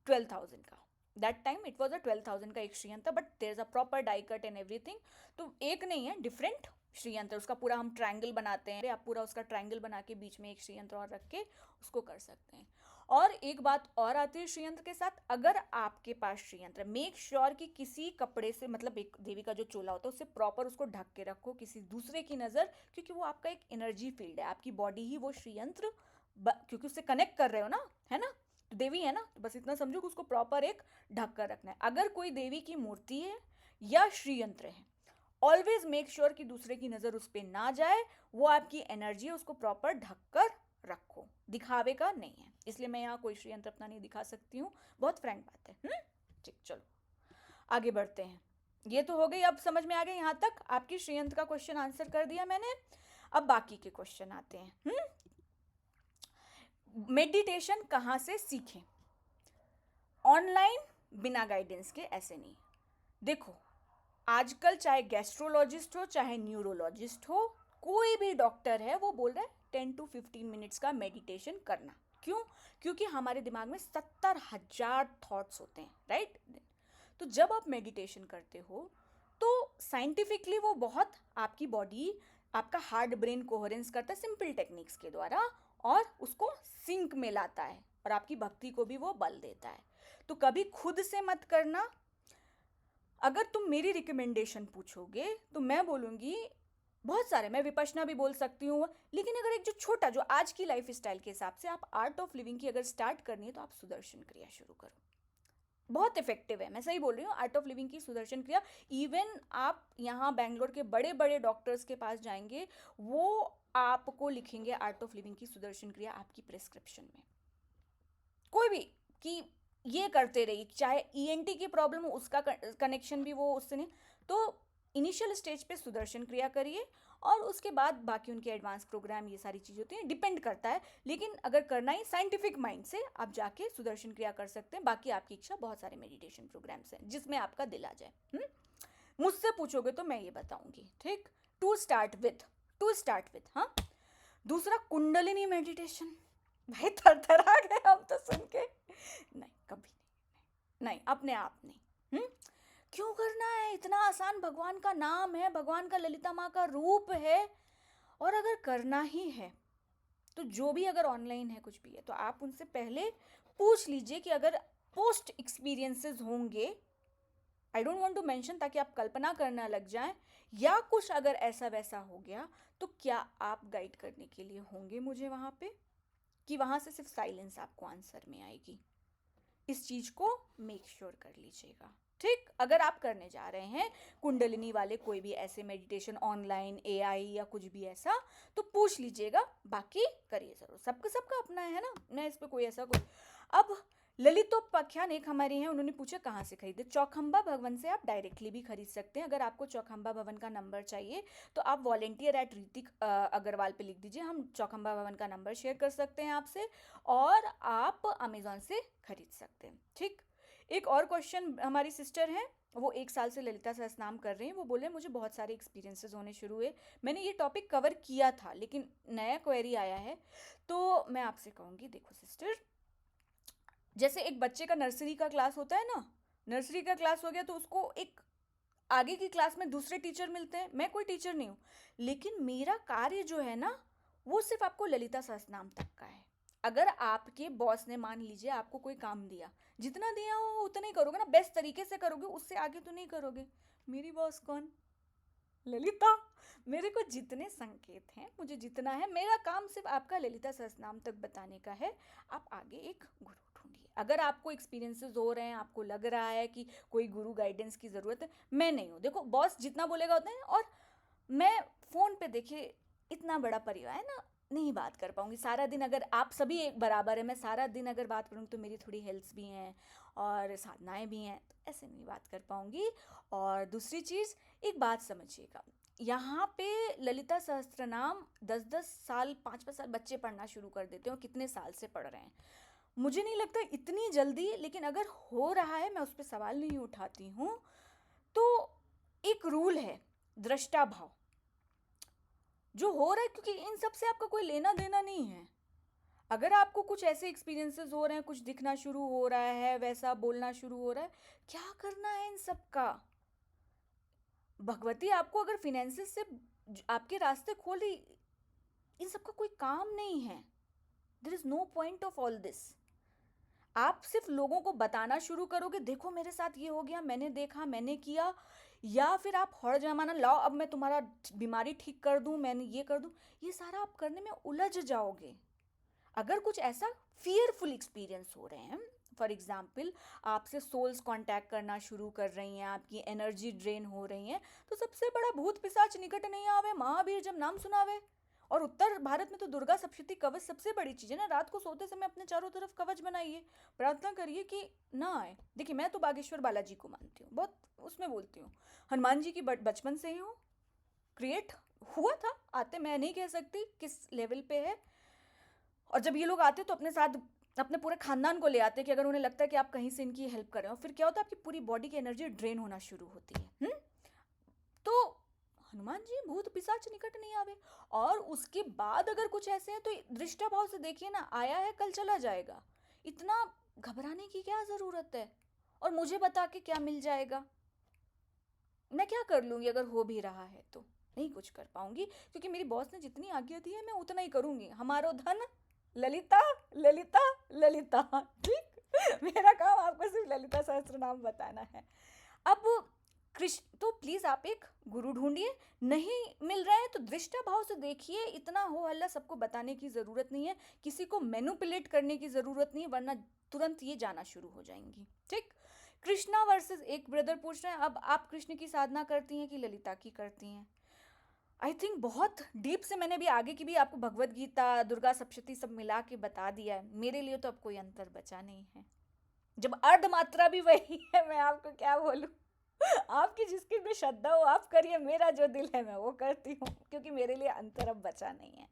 12,000 का, that time it was a 12,000 का एक Shriyantra, but there is a proper die cut and everything. तो एक नहीं है, डिफरेंट श्रीयंत्र, उसका पूरा हम ट्रायंगल बनाते हैं, आप पूरा उसका ट्रायंगल बना के बीच में एक श्रीयंत्र और रख के उसको कर सकते हैं। और एक बात और आती है श्रीयंत्र के साथ, अगर आपके पास श्रीयंत्र, मेक श्योर कि किसी कपड़े से, मतलब एक देवी का जो चोला होता है उससे प्रॉपर उसको ढक के रखो, किसी दूसरे की नज़र, क्योंकि वो आपका एक एनर्जी फील्ड है, आपकी बॉडी ही वो श्रीयंत्र, क्योंकि उससे कनेक्ट कर रहे हो ना, है ना, तो देवी है ना, तो बस इतना समझो कि उसको प्रॉपर एक ढक कर रखना है। अगर कोई देवी की मूर्ति है या श्रीयंत्र है, ऑलवेज मेक श्योर कि दूसरे की नज़र उस पर ना जाए, वो आपकी एनर्जी है, उसको प्रॉपर ढक कर रखो, दिखावे का नहीं है। इसलिए मैं यहाँ कोई श्रीयंत्र अपना नहीं दिखा सकती हूँ, बहुत फ्रैंक बात है। ठीक, चलो आगे बढ़ते हैं। ये तो हो गई, अब समझ में आ गया यहाँ तक, आपकी श्रीयंत्र का क्वेश्चन आंसर कर दिया मैंने। अब बाकी के क्वेश्चन आते हैं। मेडिटेशन कहाँ से सीखें? ऑनलाइन बिना गाइडेंस के ऐसे नहीं। देखो आजकल चाहे गैस्ट्रोलॉजिस्ट हो चाहे न्यूरोलॉजिस्ट हो, कोई भी डॉक्टर है वो बोल रहा है 10 to 15 मिनट्स का मेडिटेशन करना। क्यों? क्योंकि हमारे दिमाग में 70,000 थॉट्स होते हैं, राइट? तो जब आप मेडिटेशन करते हो तो साइंटिफिकली वो बहुत आपकी बॉडी, आपका हार्ट ब्रेन कोहेरेंस करता है सिंपल टेक्निक्स के द्वारा, और उसको सिंक में लाता है, और आपकी भक्ति को भी वो बल देता है। तो कभी खुद से मत करना। अगर तुम मेरी रिकमेंडेशन पूछोगे तो मैं बोलूँगी बहुत सारे, मैं विपश्यना भी बोल सकती हूँ, लेकिन अगर एक जो छोटा, जो आज की लाइफ स्टाइल के हिसाब से आप आर्ट ऑफ लिविंग की अगर स्टार्ट करनी है तो आप सुदर्शन क्रिया शुरू करो, बहुत इफेक्टिव है, मैं सही बोल रही हूँ। आर्ट ऑफ लिविंग की सुदर्शन क्रिया, इवन आप यहाँ बैंगलोर के बड़े बड़े डॉक्टर्स के पास जाएंगे, वो आपको लिखेंगे आर्ट ऑफ लिविंग की सुदर्शन क्रिया आपकी प्रिस्क्रिप्शन में, कोई भी, कि ये करते रहिए, चाहे ईएनटी की प्रॉब्लम हो उसका कनेक्शन भी वो उससे नहीं। तो इनिशियल स्टेज पे सुदर्शन क्रिया करिए, और उसके बाद बाकी उनके एडवांस प्रोग्राम, ये सारी चीज़ होती हैं, डिपेंड करता है। लेकिन अगर करना ही साइंटिफिक माइंड से, आप जाके सुदर्शन क्रिया कर सकते हैं। बाकी आपकी इच्छा, बहुत सारे मेडिटेशन प्रोग्राम्स हैं जिसमें आपका दिल आ जाए। मुझसे पूछोगे तो मैं ये बताऊंगी, ठीक, टू स्टार्ट विथ। हाँ, दूसरा कुंडलिनी मेडिटेशन। भाई थरथरा गए हम तो सुन के, नहीं कभी नहीं, अपने आप नहीं। क्यों करना है? इतना आसान, भगवान का नाम है, भगवान का, ललिता माँ का रूप है। और अगर करना ही है तो जो भी, अगर ऑनलाइन है कुछ भी है, तो आप उनसे पहले पूछ लीजिए कि अगर पोस्ट एक्सपीरियंसेस होंगे, I don't want to mention, ताकि आप कल्पना करना लग जाएं, या कुछ अगर ऐसा वैसा हो गया तो क्या आप गाइड करने के लिए होंगे मुझे वहाँ पे, कि वहाँ से सिर्फ साइलेंस आपको आंसर में आएगी। इस चीज़ को मेक श्योर कर लीजिएगा, ठीक। अगर आप करने जा रहे हैं कुंडलिनी वाले कोई भी ऐसे मेडिटेशन ऑनलाइन, एआई या कुछ भी ऐसा, तो पूछ लीजिएगा, बाकी करिए ज़रूर। सबका अपना है ना, मैं इस पर कोई ऐसा कोई। अब ललितोपाख्यान एक हमारी हैं, उन्होंने पूछा कहाँ से खरीदे। चौखंबा भवन से आप डायरेक्टली भी खरीद सकते हैं। अगर आपको चौखंबा भवन का नंबर चाहिए तो आप volunteer@ऋतिक अग्रवाल पे लिख दीजिए, हम चौखंबा भवन का नंबर शेयर कर सकते हैं आपसे, और आप अमेजोन से खरीद सकते हैं, ठीक। एक और क्वेश्चन हमारी सिस्टर हैं, वो 1 साल से ललिता सहस्त्रनाम कर रही हैं। वो बोले मुझे बहुत सारे एक्सपीरियंसेस होने शुरू हुए, मैंने ये टॉपिक कवर किया था लेकिन नया क्वेरी आया है। तो मैं आपसे कहूँगी, देखो सिस्टर, जैसे एक बच्चे का नर्सरी का क्लास होता है ना, नर्सरी का क्लास हो गया तो उसको एक आगे की क्लास में दूसरे टीचर मिलते हैं। मैं कोई टीचर नहीं हूँ, लेकिन मेरा कार्य जो है ना वो सिर्फ आपको ललिता सहस्त्रनाम तक का है। अगर आपके बॉस ने मान लीजिए आपको कोई काम दिया, जितना दिया हो उतना ही करोगे ना, बेस्ट तरीके से करोगे, उससे आगे तो नहीं करोगे। मेरी बॉस कौन? ललिता। मेरे को जितने संकेत हैं, मुझे जितना है, मेरा काम सिर्फ आपका ललिता सहस्त्रनाम तक बताने का है। आप आगे एक गुरु ढूंढिए। अगर आपको एक्सपीरियंसेस हो रहे हैं, आपको लग रहा है कि कोई गुरु गाइडेंस की ज़रूरत है, मैं नहीं हूँ। देखो बॉस जितना बोलेगा उतना है, और मैं फ़ोन पे देखिए इतना बड़ा परिवार है ना, नहीं बात कर पाऊँगी सारा दिन। अगर आप सभी एक बराबर है, मैं सारा दिन अगर बात करूँगी तो मेरी थोड़ी हेल्थ भी हैं और साधनाएं भी हैं, तो ऐसे नहीं बात कर पाऊँगी। और दूसरी चीज़, एक बात समझिएगा, यहाँ पे ललिता सहस्त्रनाम 10-10 साल 5-5 साल बच्चे पढ़ना शुरू कर देते हैं, और कितने साल से पढ़ रहे हैं मुझे नहीं लगता इतनी जल्दी, लेकिन अगर हो रहा है मैं उस पर सवाल नहीं उठाती हूँ। तो एक रूल है, दृष्टा भाव, जो हो रहा है, क्योंकि इन सब से आपका कोई लेना देना नहीं है। अगर आपको कुछ ऐसे एक्सपीरियंसेस हो रहे हैं, कुछ दिखना शुरू हो रहा है, वैसा बोलना शुरू हो रहा है, क्या करना है इन सब का? भगवती आपको अगर फिनेंसेस से आपके रास्ते खोल रही, इन सब का कोई काम नहीं है। There is no point of all this. आप सिर्फ लोगों को बताना शुरू करोगे, देखो मेरे साथ ये हो गया, मैंने देखा, मैंने किया, या फिर आप हर जमाना लाओ अब मैं तुम्हारा बीमारी ठीक कर दूं, मैंने ये कर दूं, ये सारा आप करने में उलझ जाओगे। अगर कुछ ऐसा फियरफुल एक्सपीरियंस हो रहे हैं, फॉर एग्जाम्पल आपसे सोल्स कांटेक्ट करना शुरू कर रही हैं, आपकी एनर्जी ड्रेन हो रही है, तो सबसे बड़ा भूत पिशाच निकट नहीं आवे, महावीर जब नाम सुनावे। और उत्तर भारत में तो दुर्गा सप्तशती कवच सबसे बड़ी चीज़ है ना। रात को सोते समय अपने चारों तरफ कवच बनाइए, प्रार्थना करिए कि ना आए। देखिए मैं तो बागेश्वर बालाजी को मानती हूँ, बहुत उसमें बोलती हूँ। हनुमान जी की बचपन से ही हूँ, क्रिएट हुआ था, आते मैं नहीं कह सकती किस लेवल पे है। और जब ये लोग आते तो अपने साथ अपने पूरे खानदान को ले आते कि अगर उन्हें लगता है कि आप कहीं से इनकी हेल्प कर रहे हो, फिर क्या होता है, आपकी पूरी बॉडी की एनर्जी ड्रेन होना शुरू होती है। तो हनुमान जी भूत पिशाच निकट नहीं आवे। और उसके बाद अगर कुछ ऐसे हैं तो दृष्टा भाव से देखिए ना, आया है कल चला जाएगा, इतना घबराने की क्या जरूरत है? और मुझे बता के क्या मिल जाएगा? मैं क्या कर लूंगी? अगर हो भी रहा है तो नहीं कुछ कर पाऊंगी, क्योंकि मेरी बॉस ने जितनी आज्ञा दी है मैं उतना ही करूंगी। हमारो धन ललिता, ललिता, ललिता। ठीक। मेरा काम आपको सिर्फ ललिता सहस्त्र नाम बताना है। अब कृष्ण, तो प्लीज आप एक गुरु ढूंढिए। नहीं मिल रहा है तो दृष्टा भाव से देखिए, इतना हो हल्ला सबको बताने की जरूरत नहीं है, किसी को मैनिपुलेट करने की जरूरत नहीं है, वरना तुरंत ये जाना शुरू हो जाएंगी। ठीक। कृष्णा वर्सेस एक ब्रदर पूछ रहे हैं, अब आप कृष्ण की साधना करती हैं कि ललिता की करती हैं? आई थिंक बहुत डीप से मैंने भी आगे की भी आपको भगवत गीता, दुर्गा सप्तशती सब मिला के बता दिया है। मेरे लिए तो अब कोई अंतर बचा नहीं है, जब अर्ध मात्रा भी वही है, मैं आपको क्या बोलूं। आपकी जिसकी भी श्रद्धा हो आप करिए, मेरा जो दिल है मैं वो करती हूँ, क्योंकि मेरे लिए अंतर अब बचा नहीं है।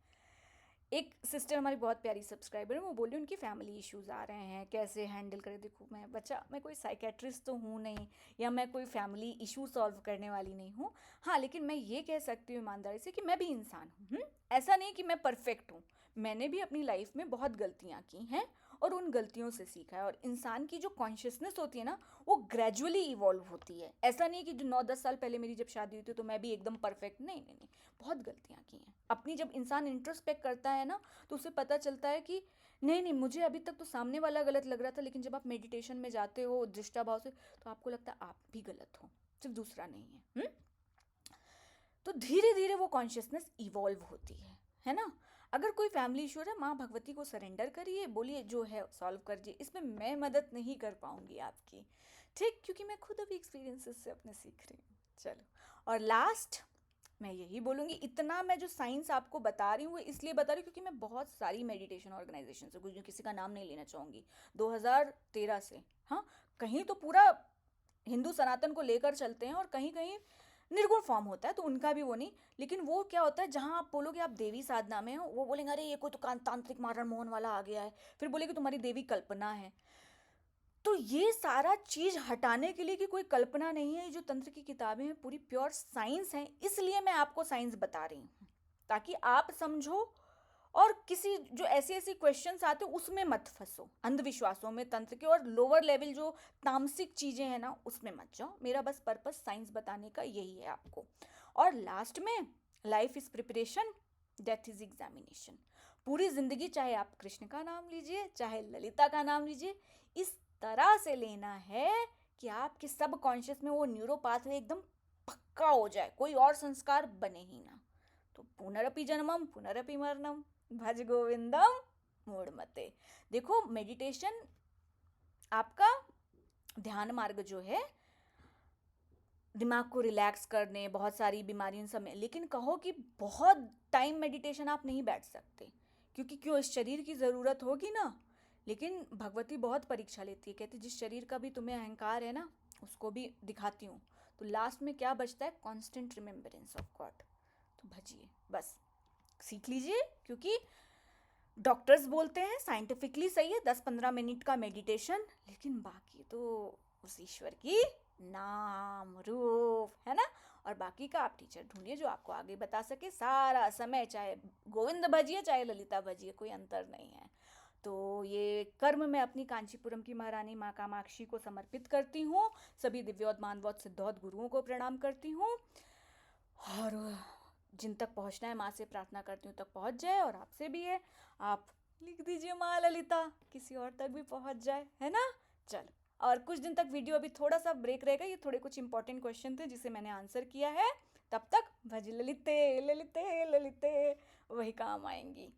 एक सिस्टर हमारी बहुत प्यारी सब्सक्राइबर है, वो बोली उनकी फैमिली इश्यूज आ रहे हैं, कैसे हैंडल करें। देखो मैं कोई साइकेट्रिस्ट तो हूँ नहीं, या मैं कोई फैमिली इशू सॉल्व करने वाली नहीं हूँ। हाँ, लेकिन मैं ये कह सकती हूँ ईमानदारी से कि मैं भी इंसान हूँ। ऐसा नहीं कि मैं परफेक्ट हूँ, मैंने भी अपनी लाइफ में बहुत गलतियाँ की हैं और उन गलतियों से सीखा है। और इंसान की जो कॉन्शियसनेस होती है ना, वो ग्रेजुअली इवॉल्व होती है। ऐसा नहीं कि जो 9-10 साल पहले मेरी जब शादी हुई थी तो मैं भी एकदम परफेक्ट, नहीं नहीं नहीं, बहुत गलतियाँ की हैं अपनी। जब इंसान इंट्रोस्पेक्ट करता है ना, तो उसे पता चलता है कि नहीं नहीं, मुझे अभी तक तो सामने वाला गलत लग रहा था, लेकिन जब आप मेडिटेशन में जाते हो दृष्टा भाव से, तो आपको लगता है आप भी गलत हो, सिर्फ दूसरा नहीं है। तो धीरे धीरे वो कॉन्शियसनेस इवॉल्व होती है ना। अगर कोई फैमिली इशू है, माँ भगवती को सरेंडर करिए, बोलिए जो है सॉल्व करिए, इसमें मैं मदद नहीं कर पाऊंगी आपकी। ठीक, क्योंकि मैं खुद अभी एक्सपीरियंसेस से अपने सीख रही हूँ। चलो, और लास्ट मैं यही बोलूँगी, इतना मैं जो साइंस आपको बता रही हूँ इसलिए बता रही हूँ क्योंकि मैं बहुत सारी मेडिटेशन ऑर्गेनाइजेशन से, कुछ किसी का नाम नहीं लेना चाहूँगी, 2013 से, हाँ, कहीं तो पूरा हिंदू सनातन को लेकर चलते हैं और कहीं कहीं निर्गुण फॉर्म होता है, तो उनका भी वो नहीं। लेकिन वो क्या होता है, जहाँ आप बोलोगे आप देवी साधना में हो, वो बोलेंगे अरे ये कोई तो तांत्रिक मारण मोहन वाला आ गया है, फिर बोलेगी तुम्हारी देवी कल्पना है। तो ये सारा चीज हटाने के लिए कि कोई कल्पना नहीं है, ये जो तंत्र की किताबें हैं पूरी प्योर साइंस हैं, इसलिए मैं आपको साइंस बता रही हूँ ताकि आप समझो और किसी जो ऐसे ऐसे क्वेश्चंस आते हैं उसमें मत फंसो, अंधविश्वासों में, तंत्र के और लोअर लेवल जो तामसिक चीजें हैं ना उसमें मत जाओ। मेरा बस पर्पस साइंस बताने का यही है आपको। और लास्ट में life is preparation, death is examination. पूरी जिंदगी चाहे आप कृष्ण का नाम लीजिए चाहे ललिता का नाम लीजिए, इस तरह से लेना है कि आपके सब कॉन्शियस में वो न्यूरो पाथवे एकदम पक्का हो जाए, कोई और संस्कार बने ही ना। तो पुनरपि जन्मम पुनरपि मरणम भज गोविंदम मूढ़मते। देखो मेडिटेशन आपका ध्यान मार्ग जो है दिमाग को रिलैक्स करने, बहुत सारी बीमारियों समय, लेकिन कहो कि बहुत टाइम मेडिटेशन आप नहीं बैठ सकते क्योंकि क्यों, इस शरीर की ज़रूरत होगी ना। लेकिन भगवती बहुत परीक्षा लेती है, कहती जिस शरीर का भी तुम्हें अहंकार है ना उसको भी दिखाती हूँ। तो लास्ट में क्या बचता है, कॉन्स्टेंट रिमेम्बरेंस ऑफ गॉड। तो भजिए, बस सीख लीजिए, क्योंकि डॉक्टर्स बोलते हैं साइंटिफिकली सही है 10-15 मिनट का मेडिटेशन, लेकिन बाकी तो उस ईश्वर की नाम रूप है ना। और बाकी का आप टीचर ढूंढिए जो आपको आगे बता सके। सारा समय चाहे गोविंद भजिए चाहे ललिता भजिए, कोई अंतर नहीं है। तो ये कर्म मैं अपनी कांचीपुरम की महारानी माँ कामाक्षी को समर्पित करती हूँ। सभी दिव्योत मानवोत सिद्धौत गुरुओं को प्रणाम करती हूँ, और जिन तक पहुँचना है माँ से प्रार्थना करती हूँ तक पहुँच जाए, और आपसे भी है आप लिख दीजिए माँ ललिता, किसी और तक भी पहुँच जाए, है ना। चलो, और कुछ दिन तक वीडियो अभी थोड़ा सा ब्रेक रहेगा, ये थोड़े कुछ इंपॉर्टेंट क्वेश्चन थे जिसे मैंने आंसर किया है। तब तक भज ललिते ललिते ललिते वही काम आएंगी।